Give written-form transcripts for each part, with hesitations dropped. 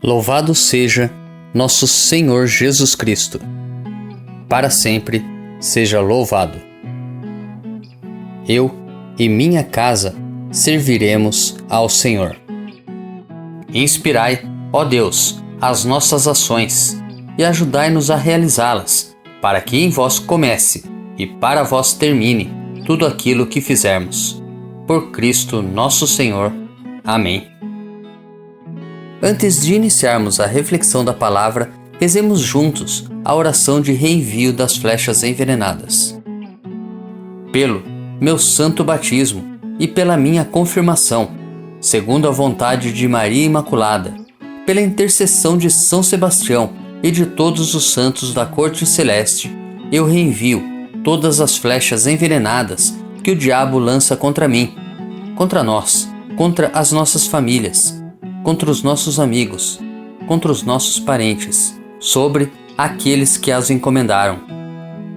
Louvado seja nosso Senhor Jesus Cristo. Para sempre seja louvado. Eu e minha casa serviremos ao Senhor. Inspirai, ó Deus, as nossas ações e ajudai-nos a realizá-las, para que em vós comece e para vós termine tudo aquilo que fizermos. Por Cristo nosso Senhor. Amém. Antes de iniciarmos a reflexão da palavra, rezemos juntos a oração de reenvio das flechas envenenadas. Pelo meu santo batismo e pela minha confirmação, segundo a vontade de Maria Imaculada, pela intercessão de São Sebastião e de todos os santos da corte celeste, eu reenvio todas as flechas envenenadas que o diabo lança contra mim, contra nós, contra as nossas famílias, contra os nossos amigos, contra os nossos parentes, sobre aqueles que as encomendaram.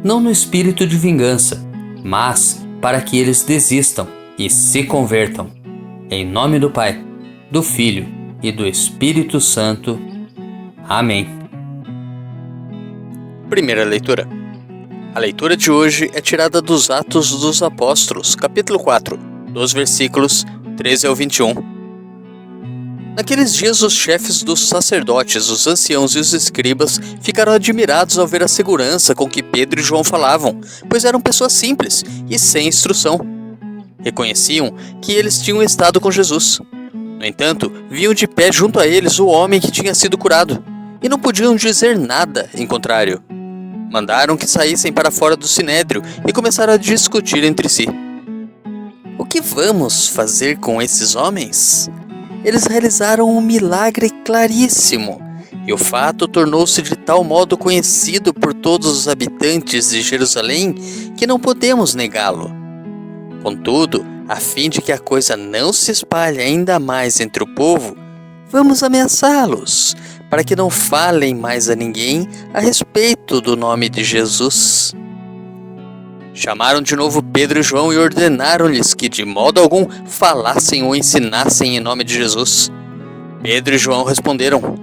Não no espírito de vingança, mas para que eles desistam e se convertam. Em nome do Pai, do Filho e do Espírito Santo. Amém. Primeira leitura. A leitura de hoje é tirada dos Atos dos Apóstolos, capítulo 4, dos versículos 13 ao 21. Naqueles dias os chefes dos sacerdotes, os anciãos e os escribas ficaram admirados ao ver a segurança com que Pedro e João falavam, pois eram pessoas simples e sem instrução. Reconheciam que eles tinham estado com Jesus. No entanto, viam de pé junto a eles o homem que tinha sido curado, e não podiam dizer nada em contrário. Mandaram que saíssem para fora do sinédrio e começaram a discutir entre si. O que vamos fazer com esses homens? Eles realizaram um milagre claríssimo, e o fato tornou-se de tal modo conhecido por todos os habitantes de Jerusalém que não podemos negá-lo. Contudo, a fim de que a coisa não se espalhe ainda mais entre o povo, vamos ameaçá-los, para que não falem mais a ninguém a respeito do nome de Jesus. Chamaram de novo Pedro e João e ordenaram-lhes que de modo algum falassem ou ensinassem em nome de Jesus. Pedro e João responderam: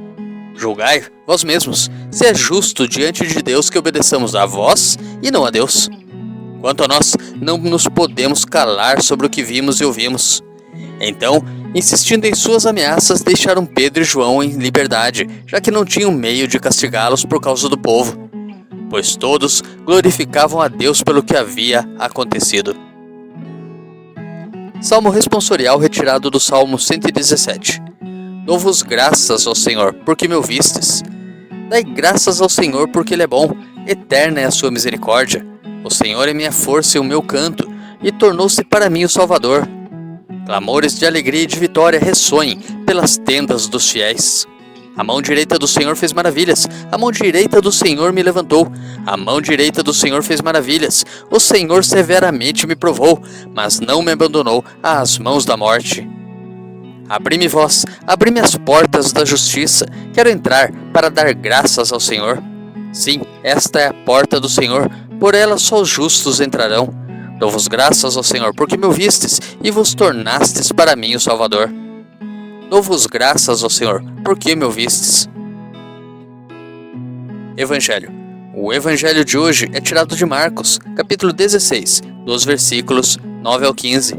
Julgai vós mesmos, se é justo diante de Deus que obedeçamos a vós e não a Deus. Quanto a nós, não nos podemos calar sobre o que vimos e ouvimos. Então, insistindo em suas ameaças, deixaram Pedro e João em liberdade, já que não tinham meio de castigá-los por causa do povo, pois todos glorificavam a Deus pelo que havia acontecido. Salmo responsorial retirado do Salmo 117. Dou-vos graças ao Senhor, porque me ouvistes. Dai graças ao Senhor, porque Ele é bom, eterna é a sua misericórdia. O Senhor é minha força e o meu canto, e tornou-se para mim o Salvador. Clamores de alegria e de vitória ressoem pelas tendas dos fiéis. A mão direita do Senhor fez maravilhas, a mão direita do Senhor me levantou, a mão direita do Senhor fez maravilhas. O Senhor severamente me provou, mas não me abandonou às mãos da morte. Abri-me vós, abri-me as portas da justiça, quero entrar para dar graças ao Senhor. Sim, esta é a porta do Senhor, por ela só os justos entrarão. Dou-vos graças ao Senhor, porque me ouvistes e vos tornastes para mim o Salvador. Dou-vos graças ao Senhor, porque me ouvistes. Evangelho. O Evangelho de hoje é tirado de Marcos, capítulo 16, dos versículos 9 ao 15.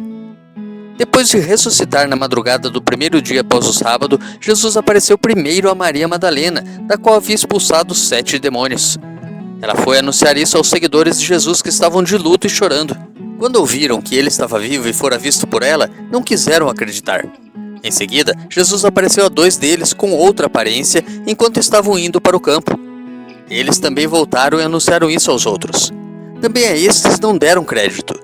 Depois de ressuscitar na madrugada do primeiro dia após o sábado, Jesus apareceu primeiro a Maria Madalena, da qual havia expulsado 7 demônios. Ela foi anunciar isso aos seguidores de Jesus que estavam de luto e chorando. Quando ouviram que ele estava vivo e fora visto por ela, não quiseram acreditar. Em seguida, Jesus apareceu a 2 deles com outra aparência enquanto estavam indo para o campo. Eles também voltaram e anunciaram isso aos outros. Também a estes não deram crédito.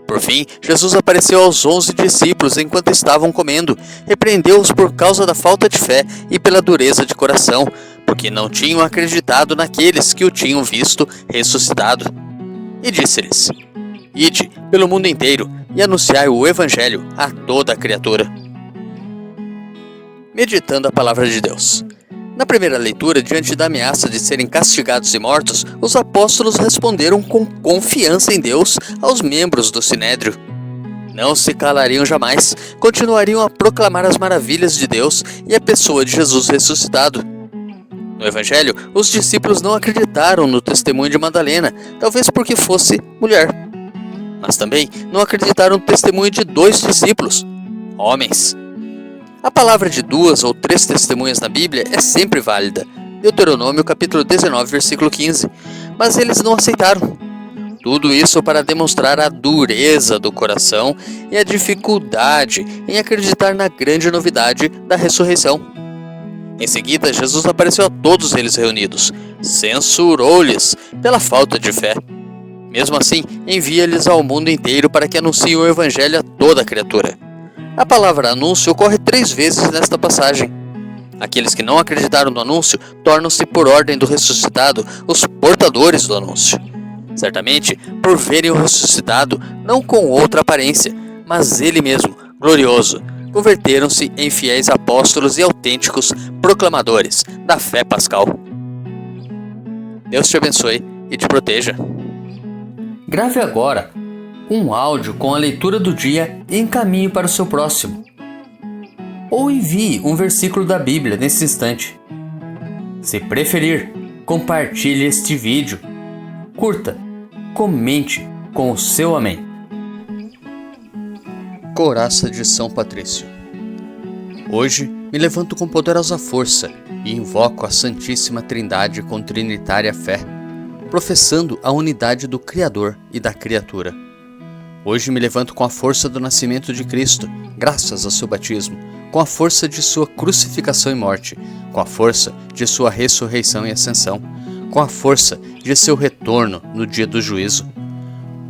Por fim, Jesus apareceu aos 11 discípulos enquanto estavam comendo, repreendeu-os por causa da falta de fé e pela dureza de coração, porque não tinham acreditado naqueles que o tinham visto ressuscitado. E disse-lhes: Ide pelo mundo inteiro e anunciai o Evangelho a toda a criatura. Meditando a palavra de Deus. Na primeira leitura, diante da ameaça de serem castigados e mortos, os apóstolos responderam com confiança em Deus aos membros do Sinédrio. Não se calariam jamais, continuariam a proclamar as maravilhas de Deus e a pessoa de Jesus ressuscitado. No Evangelho, os discípulos não acreditaram no testemunho de Madalena, talvez porque fosse mulher. Mas também não acreditaram no testemunho de 2 discípulos, homens. A palavra de 2 ou 3 testemunhas na Bíblia é sempre válida. Deuteronômio capítulo 19, versículo 15. Mas eles não aceitaram. Tudo isso para demonstrar a dureza do coração e a dificuldade em acreditar na grande novidade da ressurreição. Em seguida, Jesus apareceu a todos eles reunidos, censurou-lhes pela falta de fé. Mesmo assim, envia-lhes ao mundo inteiro para que anunciem o Evangelho a toda criatura. A palavra anúncio ocorre 3 vezes nesta passagem. Aqueles que não acreditaram no anúncio tornam-se, por ordem do ressuscitado, os portadores do anúncio. Certamente, por verem o ressuscitado, não com outra aparência, mas ele mesmo, glorioso, converteram-se em fiéis apóstolos e autênticos proclamadores da fé pascal. Deus te abençoe e te proteja. Grave agora um áudio com a leitura do dia e encaminhe para o seu próximo. Ou envie um versículo da Bíblia nesse instante. Se preferir, compartilhe este vídeo. Curta, comente com o seu amém. Coraça de São Patrício. Hoje me levanto com poderosa força e invoco a Santíssima Trindade com trinitária fé, professando a unidade do Criador e da criatura. Hoje me levanto com a força do nascimento de Cristo, graças ao seu batismo, com a força de sua crucificação e morte, com a força de sua ressurreição e ascensão, com a força de seu retorno no dia do juízo.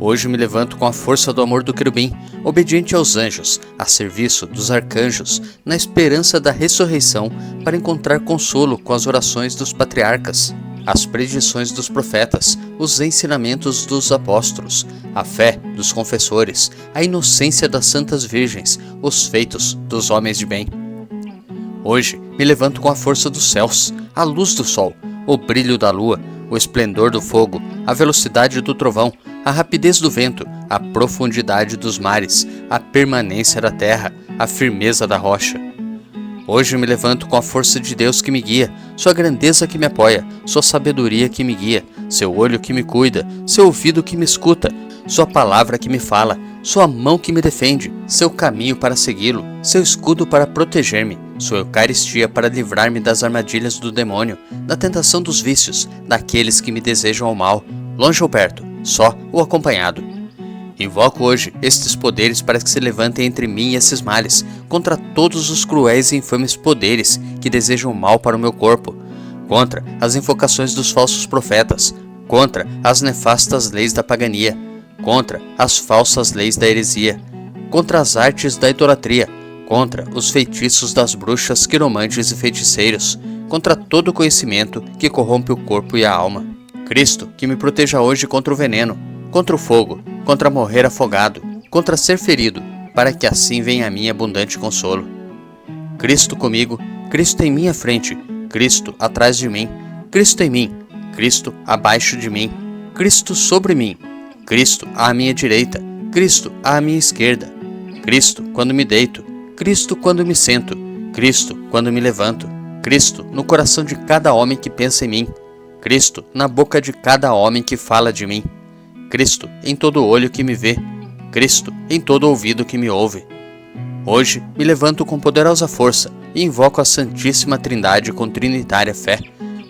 Hoje me levanto com a força do amor do querubim, obediente aos anjos, a serviço dos arcanjos, na esperança da ressurreição, para encontrar consolo com as orações dos patriarcas, as predições dos profetas, os ensinamentos dos apóstolos, a fé dos confessores, a inocência das santas virgens, os feitos dos homens de bem. Hoje me levanto com a força dos céus, a luz do sol, o brilho da lua, o esplendor do fogo, a velocidade do trovão, a rapidez do vento, a profundidade dos mares, a permanência da terra, a firmeza da rocha. Hoje me levanto com a força de Deus que me guia, sua grandeza que me apoia, sua sabedoria que me guia, seu olho que me cuida, seu ouvido que me escuta, sua palavra que me fala, sua mão que me defende, seu caminho para segui-lo, seu escudo para proteger-me, sua Eucaristia para livrar-me das armadilhas do demônio, da tentação dos vícios, daqueles que me desejam ao mal, longe ou perto, só ou acompanhado. Invoco hoje estes poderes para que se levantem entre mim e esses males, contra todos os cruéis e infames poderes que desejam mal para o meu corpo, contra as invocações dos falsos profetas, contra as nefastas leis da pagania, contra as falsas leis da heresia, contra as artes da idolatria, contra os feitiços das bruxas, quiromantes e feiticeiros, contra todo conhecimento que corrompe o corpo e a alma. Cristo, que me proteja hoje contra o veneno, contra o fogo, contra morrer afogado, contra ser ferido, para que assim venha a mim abundante consolo. Cristo comigo, Cristo em minha frente, Cristo atrás de mim, Cristo em mim, Cristo abaixo de mim, Cristo sobre mim, Cristo à minha direita, Cristo à minha esquerda, Cristo quando me deito, Cristo quando me sento, Cristo quando me levanto, Cristo no coração de cada homem que pensa em mim, Cristo na boca de cada homem que fala de mim, Cristo em todo olho que me vê, Cristo em todo ouvido que me ouve. Hoje me levanto com poderosa força e invoco a Santíssima Trindade com trinitária fé,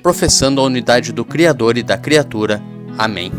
professando a unidade do Criador e da criatura. Amém.